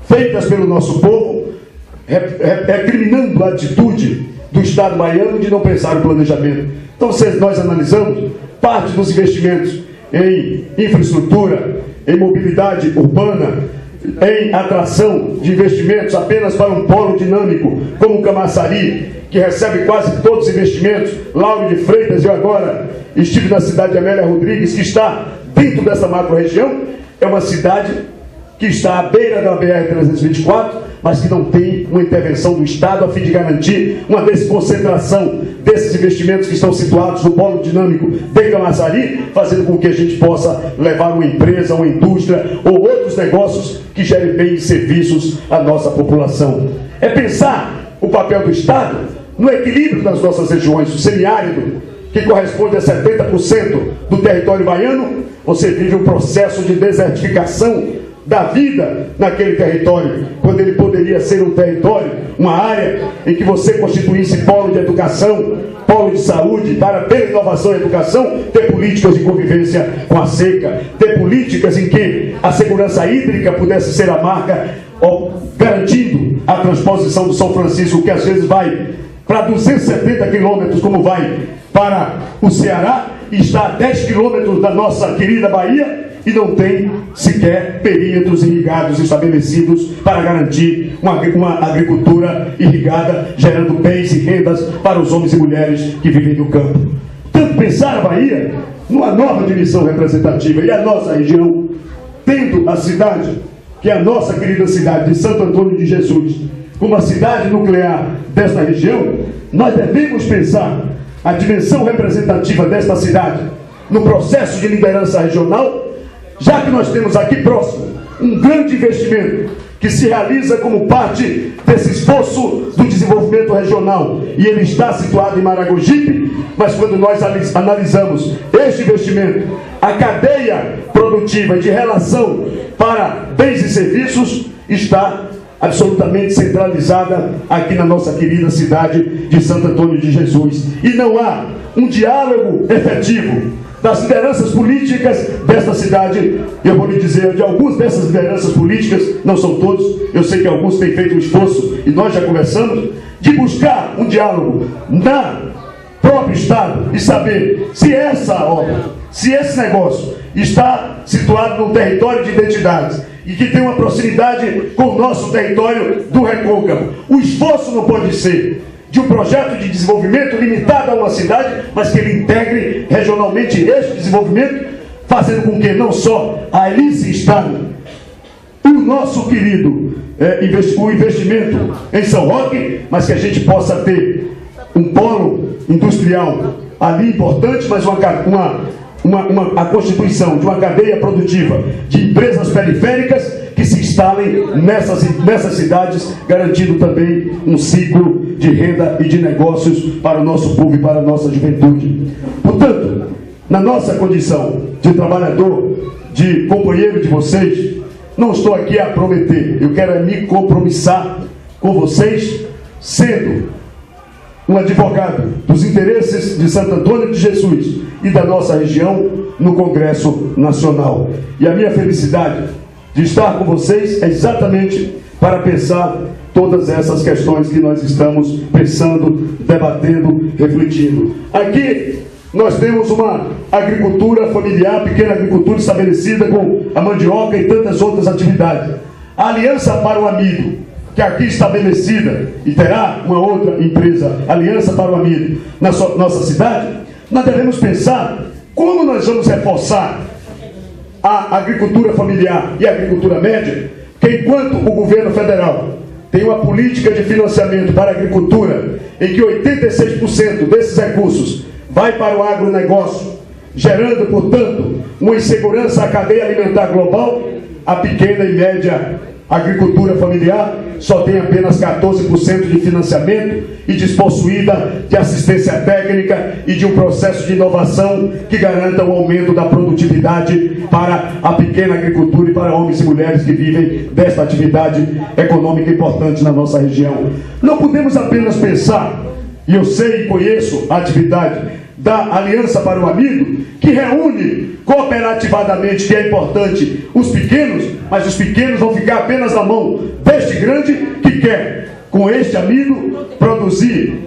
feitas pelo nosso povo, recriminando a atitude do Estado baiano de não pensar o planejamento. Então, se nós analisamos parte dos investimentos em infraestrutura, em mobilidade urbana, em atração de investimentos apenas para um polo dinâmico como Camaçari, que recebe quase todos os investimentos, Lauro de Freitas, eu agora estive na cidade de Amélia Rodrigues, que está dentro dessa macro-região, é uma cidade que está à beira da BR-324, mas que não tem uma intervenção do Estado a fim de garantir uma desconcentração desses investimentos que estão situados no polo dinâmico de Camaçari, fazendo com que a gente possa levar uma empresa, uma indústria ou outros negócios que gerem bem e serviços à nossa população. É pensar o papel do Estado no equilíbrio das nossas regiões, o semiárido, que corresponde a 70% do território baiano. Você vive um processo de desertificação da vida naquele território, quando ele poderia ser um território, uma área em que você constituísse polo de educação, polo de saúde, para ter inovação e educação, ter políticas de convivência com a seca, ter políticas em que a segurança hídrica pudesse ser a marca, garantindo a transposição do São Francisco, que às vezes vai para 270 quilômetros, como vai para o Ceará, e está a 10 quilômetros da nossa querida Bahia, e não tem sequer perímetros irrigados estabelecidos para garantir uma agricultura irrigada, gerando bens e rendas para os homens e mulheres que vivem no campo. Tanto pensar a Bahia numa nova divisão representativa, e a nossa região, tendo a cidade, que é a nossa querida cidade de Santo Antônio de Jesus, como a cidade nuclear desta região, nós devemos pensar a dimensão representativa desta cidade no processo de liderança regional, já que nós temos aqui próximo um grande investimento que se realiza como parte desse esforço do desenvolvimento regional, e ele está situado em Maragogipe, mas quando nós analisamos este investimento, a cadeia produtiva de relação para bens e serviços está absolutamente centralizada aqui na nossa querida cidade de Santo Antônio de Jesus, e não há um diálogo efetivo das lideranças políticas desta cidade. Eu vou lhe dizer, de algumas dessas lideranças políticas, não são todos, eu sei que alguns têm feito um esforço, e nós já conversamos, de buscar um diálogo na próprio Estado e saber se essa obra, se esse negócio está situado num território de identidades e que tem uma proximidade com o nosso território do Recôncavo. O esforço não pode ser de um projeto de desenvolvimento limitado a uma cidade, mas que ele integre regionalmente este desenvolvimento, fazendo com que não só a Elice Estado, o nosso querido o investimento em São Roque, mas que a gente possa ter um polo industrial ali importante, mas a constituição de uma cadeia produtiva de empresas periféricas que se instalem nessas cidades, garantindo também um ciclo de renda e de negócios para o nosso povo e para a nossa juventude. Portanto, na nossa condição de trabalhador, de companheiro de vocês, não estou aqui a prometer, eu quero me compromissar com vocês, sendo um advogado dos interesses de Santo Antônio de Jesus e da nossa região no Congresso Nacional. E a minha felicidade de estar com vocês é exatamente para pensar todas essas questões que nós estamos pensando, debatendo, refletindo. Aqui nós temos uma agricultura familiar, pequena agricultura estabelecida com a mandioca e tantas outras atividades. A Aliança para o Amido, que aqui estabelecida, e terá uma outra empresa, Aliança para o Amido, na nossa cidade, nós devemos pensar como nós vamos reforçar a agricultura familiar e a agricultura média, que enquanto o governo federal tem uma política de financiamento para a agricultura, em que 86% desses recursos vai para o agronegócio, gerando, portanto, uma insegurança à cadeia alimentar global, a pequena e média agricultura familiar só tem apenas 14% de financiamento e despossuída de assistência técnica e de um processo de inovação que garanta o aumento da produtividade para a pequena agricultura e para homens e mulheres que vivem desta atividade econômica importante na nossa região. Não podemos apenas pensar, e eu sei e conheço a atividade da Aliança para o Amigo, que reúne cooperativamente, que é importante, os pequenos, mas os pequenos vão ficar apenas na mão deste grande que quer, com este amigo, produzir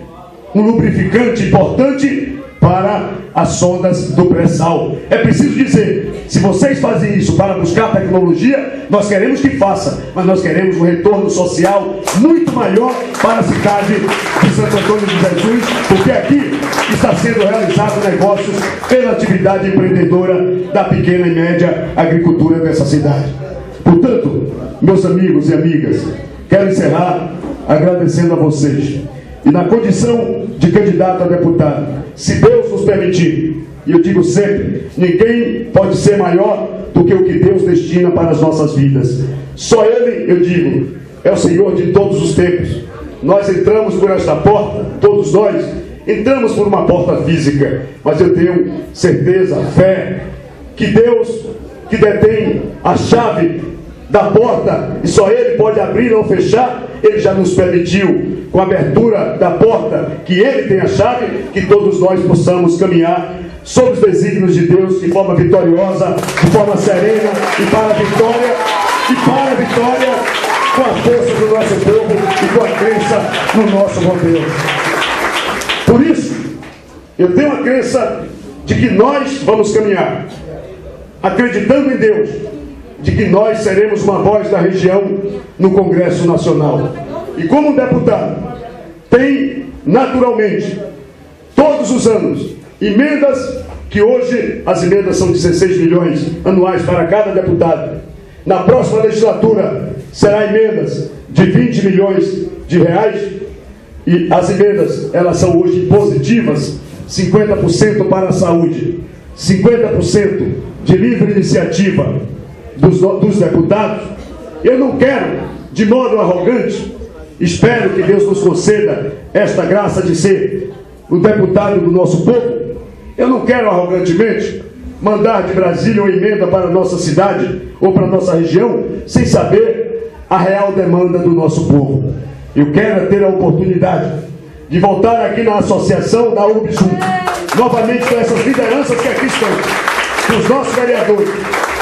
um lubrificante importante para as sondas do pré-sal. É preciso dizer, se vocês fazem isso para buscar tecnologia, nós queremos que faça, mas nós queremos um retorno social muito maior para a cidade de Santo Antônio de Jesus, porque aqui está sendo realizado negócios pela atividade empreendedora da pequena e média agricultura dessa cidade. Portanto, meus amigos e amigas, quero encerrar agradecendo a vocês. E na condição de candidato a deputado, se Deus nos permitir, e eu digo sempre, ninguém pode ser maior do que o que Deus destina para as nossas vidas. Só Ele, eu digo, é o Senhor de todos os tempos. Nós entramos por esta porta, todos nós, entramos por uma porta física, mas eu tenho certeza, fé, que Deus, que detém a chave da porta, e só Ele pode abrir ou fechar, Ele já nos permitiu, com a abertura da porta, que Ele tem a chave, que todos nós possamos caminhar sob os desígnios de Deus de forma vitoriosa, de forma serena, e para a vitória, com a força do nosso povo e com a crença no nosso bom Deus. Por isso, eu tenho a crença de que nós vamos caminhar, acreditando em Deus, de que nós seremos uma voz da região no Congresso Nacional. E como deputado, tem naturalmente, todos os anos, emendas, que hoje as emendas são 16 milhões anuais para cada deputado. Na próxima legislatura será emendas de 20 milhões de reais, e as emendas, elas são hoje positivas, 50% para a saúde, 50% de livre iniciativa dos deputados. Eu não quero, de modo arrogante, espero que Deus nos conceda esta graça de ser o deputado do nosso povo. Eu não quero arrogantemente mandar de Brasília uma emenda para a nossa cidade ou para a nossa região sem saber a real demanda do nosso povo. Eu quero ter a oportunidade de voltar aqui na associação da UBSUM, novamente com essas lideranças que aqui estão, com os nossos vereadores,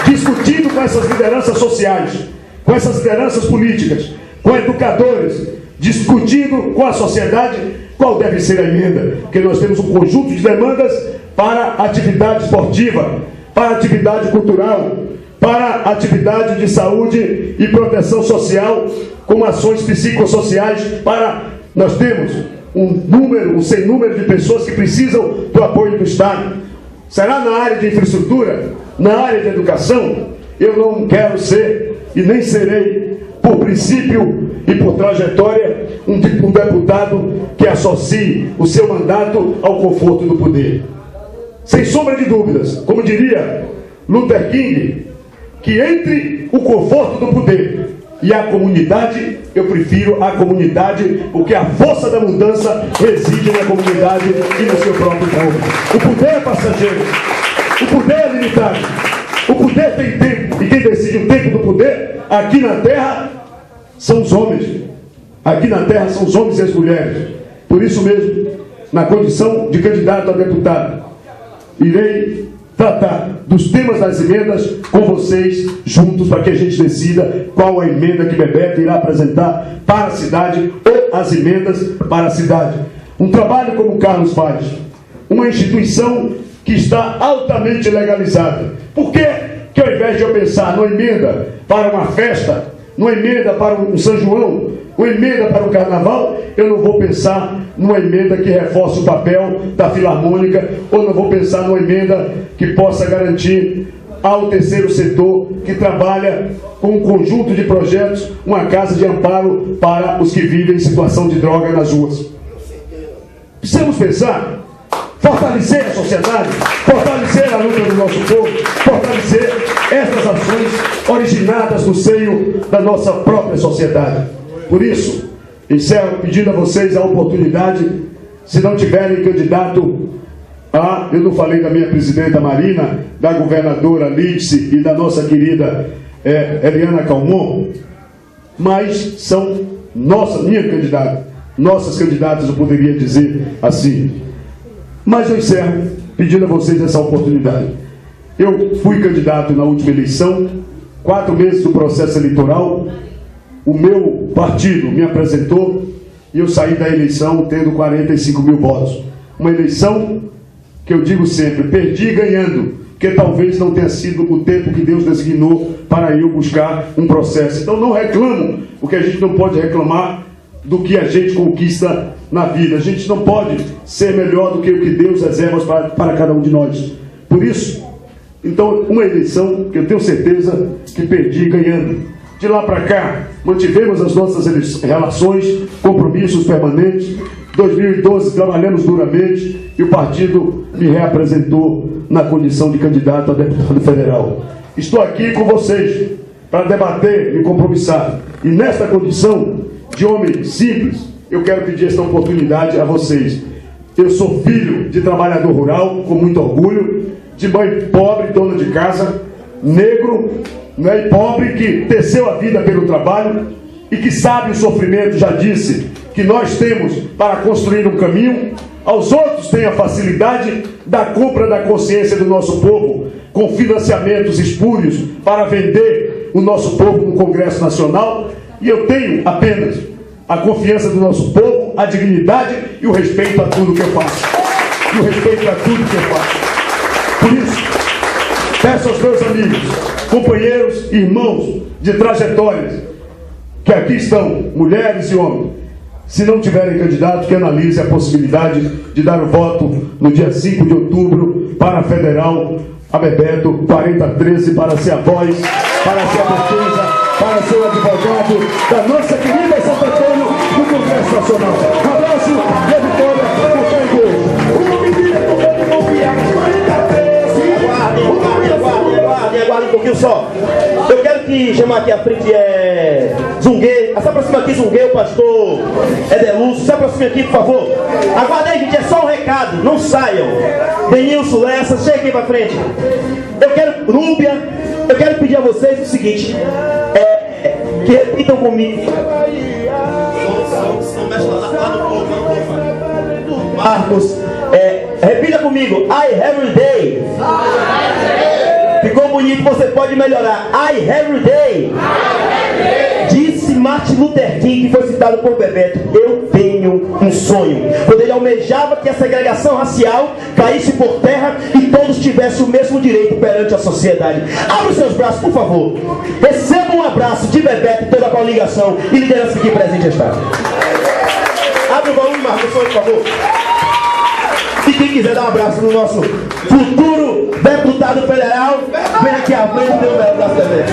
discutindo com essas lideranças sociais, com essas lideranças políticas, com educadores, discutindo com a sociedade qual deve ser a emenda, porque nós temos um conjunto de demandas para atividade esportiva, para atividade cultural, para atividade de saúde e proteção social, com ações psicossociais. Nós temos um sem número de pessoas que precisam do apoio do Estado. Será na área de infraestrutura, na área de educação? Eu não quero ser e nem serei, por princípio e por trajetória, um deputado que associe o seu mandato ao conforto do poder. Sem sombra de dúvidas, como diria Luther King, que entre o conforto do poder e a comunidade, eu prefiro a comunidade, porque a força da mudança reside na comunidade e no seu próprio povo. O poder é passageiro, o poder é limitado, o poder tem tempo, e quem decide o tempo do poder, aqui na terra, são os homens. Aqui na terra são os homens e as mulheres. Por isso mesmo, na condição de candidato a deputado, irei tratar dos temas das emendas com vocês juntos, para que a gente decida qual a emenda que Bebeto irá apresentar para a cidade, ou as emendas para a cidade. Um trabalho como o Carlos faz, uma instituição que está altamente legalizada. Por que que ao invés de eu pensar numa emenda para uma festa, numa emenda para um São João, uma emenda para o carnaval, eu não vou pensar numa emenda que reforce o papel da Filarmônica, ou não vou pensar numa emenda que possa garantir ao terceiro setor, que trabalha com um conjunto de projetos, uma casa de amparo para os que vivem em situação de droga nas ruas. Precisamos pensar, fortalecer a sociedade, fortalecer a luta do nosso povo, fortalecer essas ações originadas no seio da nossa própria sociedade. Por isso, encerro pedindo a vocês a oportunidade, se não tiverem candidato eu não falei da minha presidenta Marina, da governadora Lídice e da nossa querida Eliana Calmon, mas são minha candidata, nossas candidatas, eu poderia dizer assim. Mas eu encerro pedindo a vocês essa oportunidade. Eu fui candidato na última eleição, 4 meses do processo eleitoral, o meu partido me apresentou e eu saí da eleição tendo 45 mil votos. Uma eleição que eu digo sempre, perdi ganhando, porque talvez não tenha sido o tempo que Deus designou para eu buscar um processo. Então não reclamo, porque a gente não pode reclamar do que a gente conquista na vida. A gente não pode ser melhor do que o que Deus reserva para cada um de nós. Por isso, então, uma eleição que eu tenho certeza que perdi ganhando. De lá para cá, mantivemos as nossas relações, compromissos permanentes. 2012 trabalhamos duramente e o partido me reapresentou na condição de candidato a deputado federal. Estou aqui com vocês para debater e compromissar. E nesta condição de homem simples, eu quero pedir esta oportunidade a vocês. Eu sou filho de trabalhador rural, com muito orgulho, de mãe pobre, dona de casa, negro, né, e pobre, que teceu a vida pelo trabalho e que sabe o sofrimento, já disse, que nós temos para construir um caminho. Aos outros tem a facilidade da compra da consciência do nosso povo, com financiamentos espúrios para vender o nosso povo no Congresso Nacional. E eu tenho apenas a confiança do nosso povo, a dignidade e o respeito a tudo que eu faço. E o respeito a tudo que eu faço. Por isso, peço aos meus amigos, companheiros, irmãos de trajetórias, que aqui estão, mulheres e homens, se não tiverem candidato, que analise a possibilidade de dar o voto no dia 5 de outubro para a Federal, a Bebeto 4013, para ser a voz, para ser a defesa, para ser o advogado da nossa querida Santo Antônio no Congresso Nacional. Um abraço e a vitória por fé em Deus. Aguarde um pouquinho só. Eu quero que chamar aqui à frente Zunguei. Se aproxima aqui, Zunguei, o pastor Edelúcio. Se aproxima aqui, por favor. Aguarde aí, gente, é só um recado. Não saiam. Denilson, Lessa, chega aqui pra frente. Eu quero, Núbia, eu quero pedir a vocês o seguinte: que repitam comigo. Marcos, repita comigo. I every day. Ficou bonito, você pode melhorar. I every day. Disse Martin Luther King, que foi citado por Bebeto: eu tenho um sonho. Quando ele almejava que a segregação racial caísse por terra e todos tivessem o mesmo direito perante a sociedade. Abra os seus braços, por favor. Receba um abraço de Bebeto e toda a coligação e liderança aqui presente está. Abre o volume, Marcos, por favor. E quem quiser dar um abraço no nosso futuro deputado federal, vem aqui à frente e dê um abraço também.